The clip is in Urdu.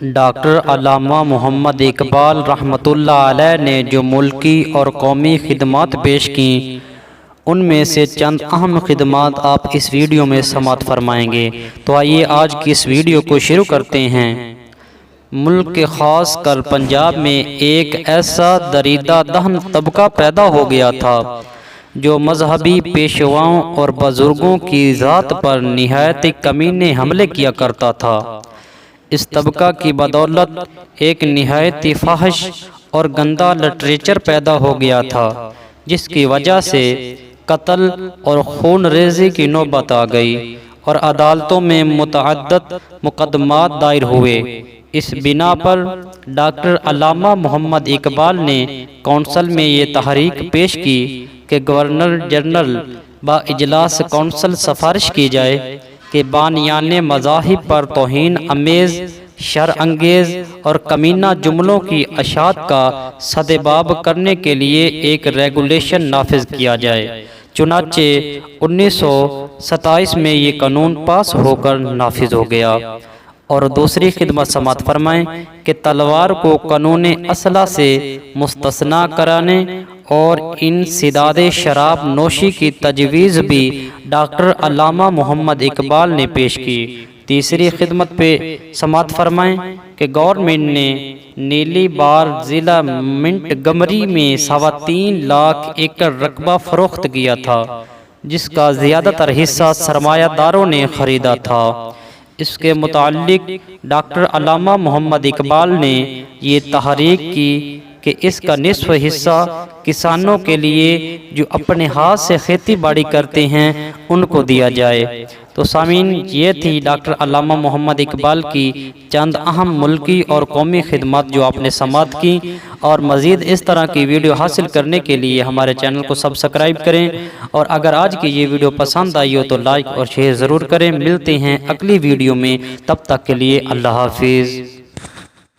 ڈاکٹر علامہ محمد اقبال رحمۃ اللہ علیہ نے جو ملکی اور قومی خدمات پیش کیں ان میں سے چند اہم خدمات آپ اس ویڈیو میں سماعت فرمائیں گے۔ تو آئیے آج کی اس ویڈیو کو شروع کرتے ہیں۔ ملک کے خاص کر پنجاب میں ایک ایسا دریدہ دہن طبقہ پیدا ہو گیا تھا جو مذہبی پیشواؤں اور بزرگوں کی ذات پر نہایت کمینے حملے کیا کرتا تھا۔ اس طبقہ کی بدولت ایک نہایت فاحش اور گندا لٹریچر پیدا ہو گیا تھا جس کی وجہ سے قتل اور خون ریزی کی نوبت آ گئی اور عدالتوں میں متعدد مقدمات دائر ہوئے۔ اس بنا پر ڈاکٹر علامہ محمد اقبال نے کونسل میں یہ تحریک پیش کی کہ گورنر جنرل با اجلاس کونسل سفارش کی جائے کہ بانیان مذاہب پر توہین امیز، شر انگیز اور کمینہ جملوں کی اشاعت کا سدباب کرنے کے لیے ایک ریگولیشن نافذ کیا جائے۔ چنانچہ 1927 میں یہ قانون پاس ہو کر نافذ ہو گیا۔ اور دوسری خدمت سماعت فرمائیں کہ تلوار کو قانون اسلحہ سے مستثنیٰ کرانے اور انسداد شراب نوشی کی تجویز بھی ڈاکٹر علامہ محمد اقبال نے پیش کی۔ تیسری خدمت پہ سماعت فرمائیں کہ گورنمنٹ نے نیلی بار ضلع منٹگمری میں 3.25 لاکھ ایکڑ رقبہ فروخت کیا تھا جس کا زیادہ تر حصہ سرمایہ داروں نے خریدا تھا۔ اس کے متعلق ڈاکٹر علامہ محمد اقبال نے یہ تحریک کی کہ اس کا نصف حصہ کسانوں کے لیے جو اپنے ہاتھ سے کھیتی باڑی کرتے ہیں ان کو دیا جائے۔ تو سامعین، یہ تھی ڈاکٹر علامہ محمد اقبال کی چند اہم ملکی اور قومی خدمات جو آپ نے سماعت کی۔ اور مزید اس طرح کی ویڈیو حاصل کرنے کے لیے ہمارے چینل کو سبسکرائب کریں، اور اگر آج کی یہ ویڈیو پسند آئی ہو تو لائک اور شیئر ضرور کریں۔ ملتے ہیں اگلی ویڈیو میں، تب تک کے لیے اللہ حافظ۔